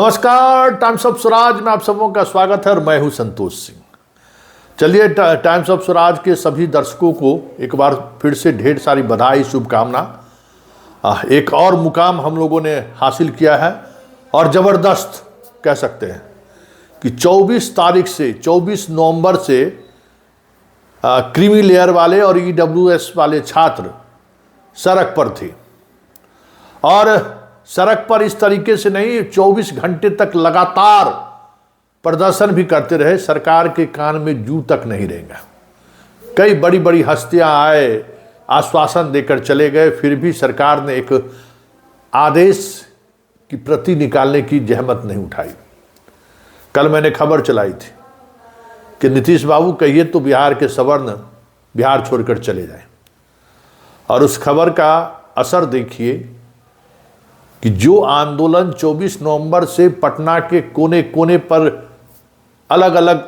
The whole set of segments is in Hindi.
नमस्कार, टाइम्स ऑफ स्वराज में आप सबों का स्वागत है और मैं हूं संतोष सिंह। चलिए, टाइम्स ऑफ स्वराज के सभी दर्शकों को एक बार फिर से ढेर सारी बधाई, शुभकामना। एक और मुकाम हम लोगों ने हासिल किया है और ज़बरदस्त कह सकते हैं कि 24 तारीख से 24 नवंबर से क्रीमी लेयर वाले और EWS वाले छात्र सड़क पर थे और सड़क पर इस तरीके से नहीं, 24 घंटे तक लगातार प्रदर्शन भी करते रहे। सरकार के कान में जू तक नहीं रहेगा। कई बड़ी बड़ी हस्तियां आए, आश्वासन देकर चले गए, फिर भी सरकार ने एक आदेश की प्रति निकालने की जहमत नहीं उठाई। कल मैंने खबर चलाई थी कि नीतीश बाबू कहिए तो बिहार के सवर्ण बिहार छोड़कर चले जाएं, और उस खबर का असर देखिए कि जो आंदोलन 24 नवंबर से पटना के कोने कोने पर अलग अलग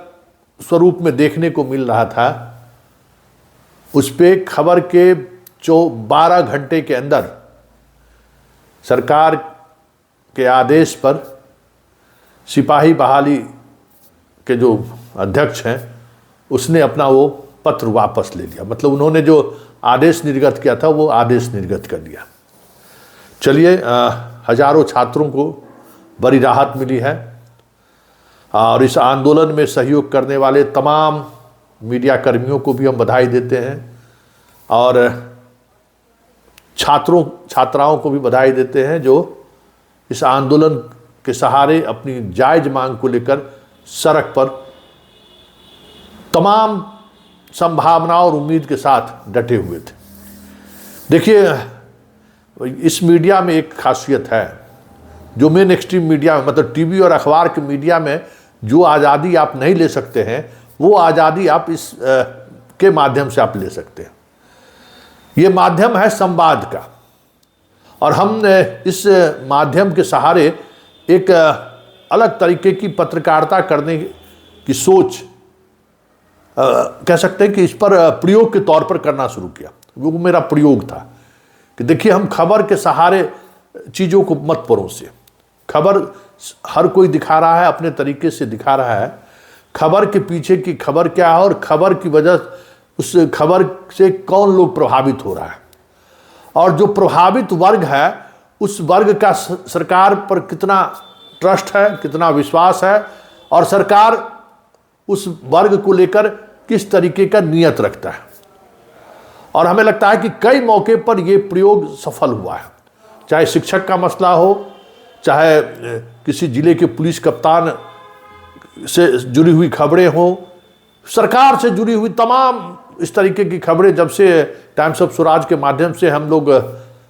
स्वरूप में देखने को मिल रहा था, उस पे खबर के 12 घंटे के अंदर सरकार के आदेश पर सिपाही बहाली के जो अध्यक्ष हैं उसने अपना वो पत्र वापस ले लिया। मतलब उन्होंने जो आदेश निर्गत किया था वो आदेश निर्गत कर दिया। चलिए, हजारों छात्रों को बड़ी राहत मिली है और इस आंदोलन में सहयोग करने वाले तमाम मीडिया कर्मियों को भी हम बधाई देते हैं और छात्राओं को भी बधाई देते हैं जो इस आंदोलन के सहारे अपनी जायज मांग को लेकर सड़क पर तमाम संभावनाओं और उम्मीद के साथ डटे हुए थे। देखिए, इस मीडिया में एक खासियत है, जो मेन एक्सट्रीम मीडिया में, मतलब टीवी और अखबार के मीडिया में जो आज़ादी आप नहीं ले सकते हैं, वो आज़ादी आप इस के माध्यम से आप ले सकते हैं। ये माध्यम है संवाद का और हम इस माध्यम के सहारे एक अलग तरीके की पत्रकारिता करने की सोच कह सकते हैं कि इस पर प्रयोग के तौर पर करना शुरू किया। वो मेरा प्रयोग था कि देखिए, हम खबर के सहारे चीज़ों को मत परोसे। खबर हर कोई दिखा रहा है, अपने तरीके से दिखा रहा है। खबर के पीछे की खबर क्या है और खबर की वजह, उस खबर से कौन लोग प्रभावित हो रहा है, और जो प्रभावित वर्ग है उस वर्ग का सरकार पर कितना ट्रस्ट है, कितना विश्वास है, और सरकार उस वर्ग को लेकर किस तरीके का नियत रखता है। और हमें लगता है कि कई मौके पर यह प्रयोग सफल हुआ है। चाहे शिक्षक का मसला हो, चाहे किसी जिले के पुलिस कप्तान से जुड़ी हुई खबरें हो, सरकार से जुड़ी हुई तमाम इस तरीके की खबरें, जब से टाइम्स ऑफ स्वराज के माध्यम से हम लोग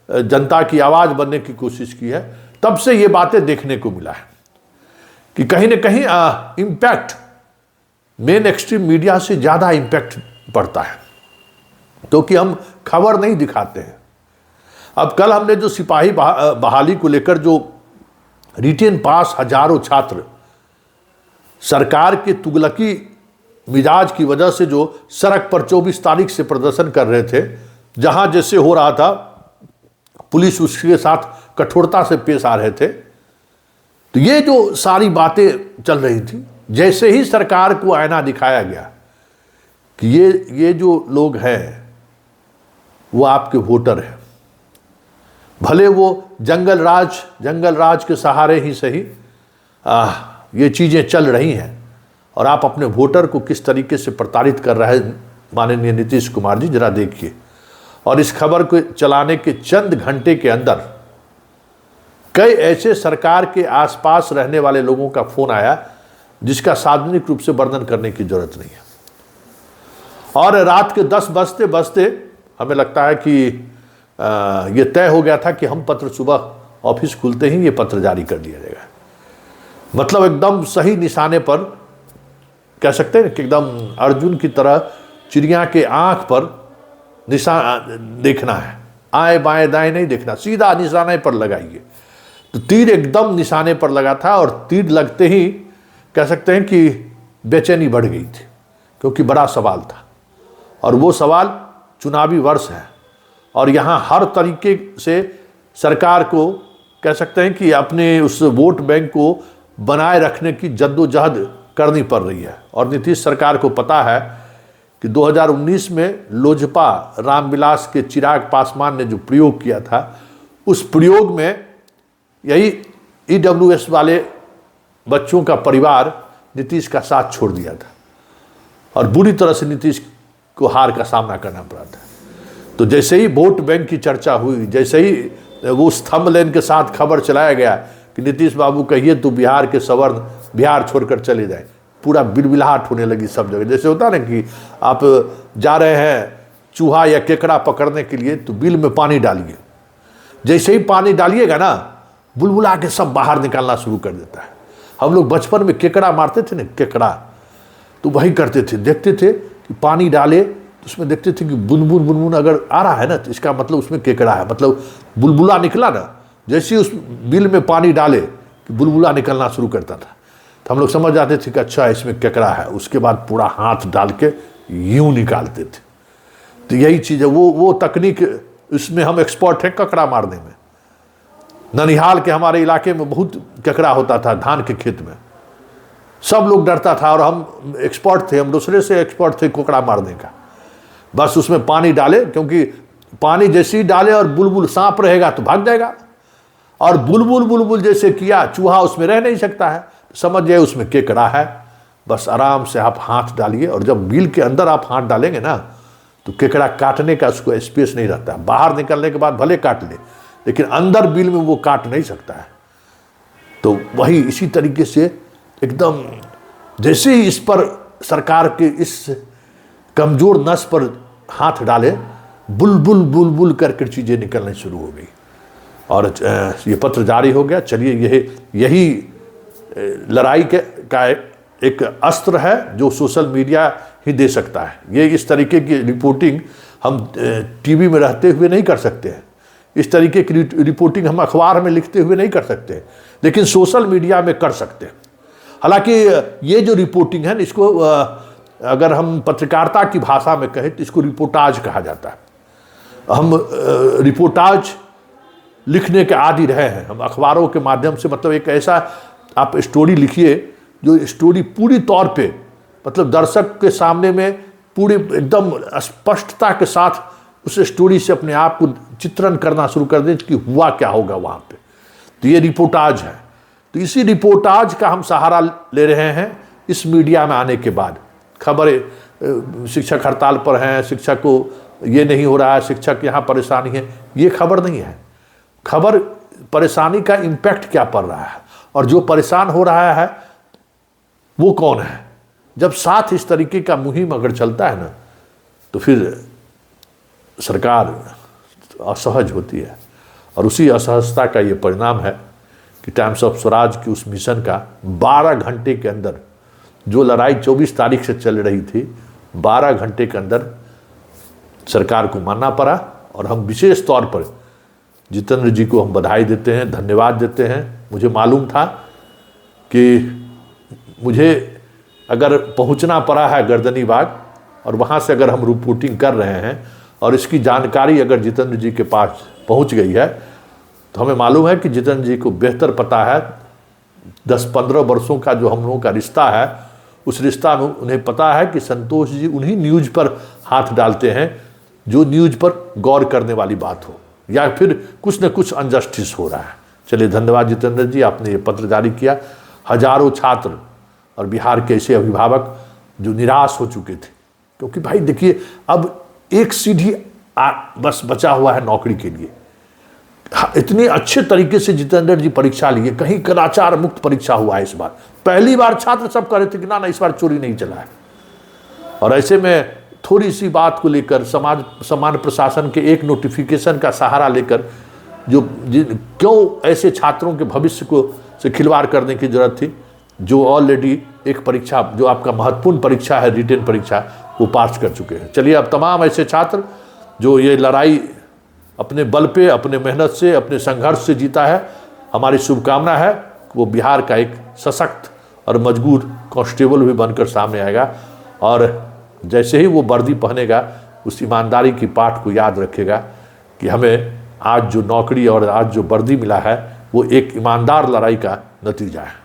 जनता की आवाज़ बनने की कोशिश की है, तब से ये बातें देखने को मिला है कि कहीं ना कहीं इम्पैक्ट मेन एक्सट्रीम मीडिया से ज़्यादा इम्पैक्ट पड़ता है, तो कि हम खबर नहीं दिखाते हैं। अब कल हमने जो सिपाही बहाली को लेकर जो रिटेन पास हजारों छात्र सरकार के तुगलकी मिजाज की वजह से जो सड़क पर 24 तारीख से प्रदर्शन कर रहे थे, जहां जैसे हो रहा था पुलिस उसके साथ कठोरता से पेश आ रहे थे, तो ये जो सारी बातें चल रही थी, जैसे ही सरकार को आईना दिखाया गया कि ये जो लोग हैं वो आपके वोटर हैं, भले वो जंगल राज के सहारे ही सही ये चीज़ें चल रही हैं, और आप अपने वोटर को किस तरीके से प्रताड़ित कर रहे हैं माननीय नीतीश कुमार जी, जरा देखिए। और इस खबर को चलाने के चंद घंटे के अंदर कई ऐसे सरकार के आसपास रहने वाले लोगों का फोन आया जिसका सार्वजनिक रूप से वर्णन करने की जरूरत नहीं है। और रात के 10 बजते बजते हमें लगता है कि ये तय हो गया था कि हम पत्र सुबह ऑफिस खुलते ही ये पत्र जारी कर दिया जाएगा। मतलब एकदम सही निशाने पर कह सकते हैं कि एकदम अर्जुन की तरह चिड़िया के आंख पर निशान देखना है, आए बाएं दाएं नहीं देखना, सीधा निशाने पर लगाइए। तो तीर एकदम निशाने पर लगा था और तीर लगते ही कह सकते हैं कि बेचैनी बढ़ गई थी, क्योंकि बड़ा सवाल था और वो सवाल चुनावी वर्ष है और यहाँ हर तरीके से सरकार को कह सकते हैं कि अपने उस वोट बैंक को बनाए रखने की जद्दोजहद करनी पड़ रही है। और नीतीश सरकार को पता है कि 2019 में लोजपा रामविलास के चिराग पासवान ने जो प्रयोग किया था, उस प्रयोग में यही EWS वाले बच्चों का परिवार नीतीश का साथ छोड़ दिया था और बुरी तरह से नीतीश को हार का सामना करना पड़ा था। तो जैसे ही वोट बैंक की चर्चा हुई, जैसे ही वो थंबनेल के साथ खबर चलाया गया कि नीतीश बाबू कहिए तो बिहार के सवर्ण बिहार छोड़कर चले जाए, पूरा बिलबिलाहट होने लगी सब जगह। जैसे होता ना कि आप जा रहे हैं चूहा या केकड़ा पकड़ने के लिए तो बिल में पानी डालिए, जैसे ही पानी डालिएगा ना बुलबुला के सब बाहर निकालना शुरू कर देता है। हम लोग बचपन में केकड़ा मारते थे ना, केकड़ा, तो वही करते थे, देखते थे कि पानी डाले तो उसमें देखते थे कि बुनबुन बुनबुन अगर आ रहा है ना तो इसका मतलब उसमें केकड़ा है, मतलब बुलबुला निकला ना। जैसे ही उस बिल में पानी डाले कि बुलबुला निकलना शुरू करता था, तो हम लोग समझ जाते थे कि अच्छा इसमें केकड़ा है। उसके बाद पूरा हाथ डाल के यूं निकालते थे। तो यही चीज़ है, वो तकनीक, इसमें हम एक्सपर्ट हैं ककड़ा मारने में। ननिहाल के हमारे इलाके में बहुत केकड़ा होता था धान के खेत में, सब लोग डरता था और हम एक्सपर्ट थे, हम दूसरे से एक्सपर्ट थे कोकड़ा मारने का। बस उसमें पानी डाले, क्योंकि पानी जैसे ही डाले और बुलबुल सांप रहेगा तो भाग जाएगा, और बुलबुल बुलबुल जैसे किया चूहा उसमें रह नहीं सकता है, समझ जाए उसमें केकड़ा है। बस आराम से आप हाथ डालिए, और जब बिल के अंदर आप हाथ डालेंगे ना तो केकड़ा काटने का उसको स्पेस नहीं रहता है। बाहर निकलने के बाद भले काट ले, लेकिन अंदर बिल में वो काट नहीं सकता है। तो वही इसी तरीके से एकदम जैसे ही इस पर सरकार के इस कमजोर नस पर हाथ डाले, बुलबुल बुलबुल करके चीज़ें निकलनी शुरू हो गई और ये पत्र जारी हो गया। चलिए यही लड़ाई का एक अस्त्र है जो सोशल मीडिया ही दे सकता है। ये इस तरीके की रिपोर्टिंग हम टीवी में रहते हुए नहीं कर सकते हैं, इस तरीके की रिपोर्टिंग हम अखबार में लिखते हुए नहीं कर सकते, लेकिन सोशल मीडिया में कर सकते हैं। हालांकि ये जो रिपोर्टिंग है इसको अगर हम पत्रकारिता की भाषा में कहें तो इसको रिपोर्टाज कहा जाता है। हम रिपोर्टाज लिखने के आदी रहे हैं, हम अखबारों के माध्यम से, मतलब एक ऐसा आप स्टोरी लिखिए जो स्टोरी पूरी तौर पे मतलब दर्शक के सामने में पूरी एकदम स्पष्टता के साथ उस स्टोरी से अपने आप को चित्रण करना शुरू कर दें कि हुआ क्या होगा वहाँ पे। तो ये रिपोर्टाज है। तो इसी रिपोर्टाज का हम सहारा ले रहे हैं इस मीडिया में आने के बाद। खबरें शिक्षक हड़ताल पर हैं, शिक्षक को ये नहीं हो रहा है, शिक्षक यहाँ परेशानी है, ये खबर नहीं है। खबर परेशानी का इम्पैक्ट क्या पड़ रहा है और जो परेशान हो रहा है वो कौन है। जब साथ इस तरीके का मुहिम अगर चलता है ना तो फिर सरकार असहज होती है, और उसी असहजता का ये परिणाम है कि टाइम्स ऑफ स्वराज की उस मिशन का 12 घंटे के अंदर, जो लड़ाई 24 तारीख से चल रही थी, 12 घंटे के अंदर सरकार को मानना पड़ा। और हम विशेष तौर पर जितेंद्र जी को हम बधाई देते हैं, धन्यवाद देते हैं। मुझे मालूम था कि मुझे अगर पहुंचना पड़ा है गर्दनीबाग और वहाँ से अगर हम रिपोर्टिंग कर रहे हैं और इसकी जानकारी अगर जितेंद्र जी के पास पहुँच गई है तो हमें मालूम है कि जितेंद्र जी को बेहतर पता है। 10-15 वर्षों का जो हम लोगों का रिश्ता है, उस रिश्ता में उन्हें पता है कि संतोष जी उन्हीं न्यूज़ पर हाथ डालते हैं जो न्यूज़ पर गौर करने वाली बात हो या फिर कुछ न कुछ अनजस्टिस हो रहा है। चलिए, धन्यवाद जितेंद्र जी, आपने ये पत्र जारी किया। हजारों छात्र और बिहार के ऐसे अभिभावक जो निराश हो चुके थे, क्योंकि भाई देखिए अब एक सीढ़ी बस बचा हुआ है नौकरी के लिए। इतने अच्छे तरीके से जितेंद्र जी परीक्षा लिए, कहीं कदाचार मुक्त परीक्षा हुआ है इस बार। पहली बार छात्र सब कह रहे थे कि ना इस बार चोरी नहीं चला है। और ऐसे में थोड़ी सी बात को लेकर सामान्य प्रशासन के एक नोटिफिकेशन का सहारा लेकर क्यों ऐसे छात्रों के भविष्य को से खिलवाड़ करने की जरूरत थी, जो ऑलरेडी एक परीक्षा, जो आपका महत्वपूर्ण परीक्षा है रिटेन परीक्षा, वो पास कर चुके हैं। चलिए, अब तमाम ऐसे छात्र जो ये लड़ाई अपने बल पे, अपने मेहनत से, अपने संघर्ष से जीता है, हमारी शुभकामना है कि वो बिहार का एक सशक्त और मजबूत कांस्टेबल भी बनकर सामने आएगा। और जैसे ही वो वर्दी पहनेगा, उस ईमानदारी की पाठ को याद रखेगा कि हमें आज जो नौकरी और आज जो वर्दी मिला है, वो एक ईमानदार लड़ाई का नतीजा है।